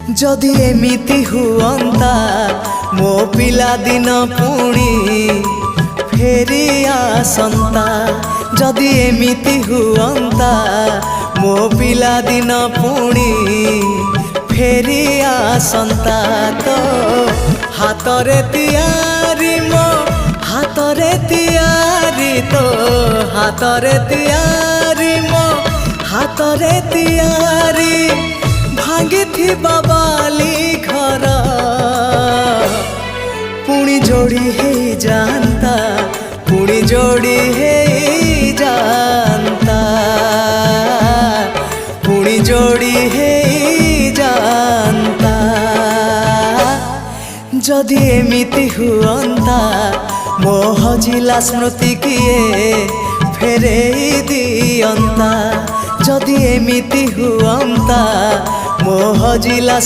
जदि एमिति हुअंता मो पिला दिन पुणी फेरी आसंता। जदि एमिति हुअंता मो पिला दिन पुणी फेरी आसंता। तो हातरे तियारी मो हातरे तियारी तो हातरे तियारी मो हातरे तियारी भांगी थी बाबाली घर पुणी जोड़ी है जानता पुणी जोड़ी है जानता पुणी जोड़ी है जानता। जदि एमिति हुअंता मो हजिला स्मृति किए फेरे दियंता। जदि एमिति हुअंता मो हजिला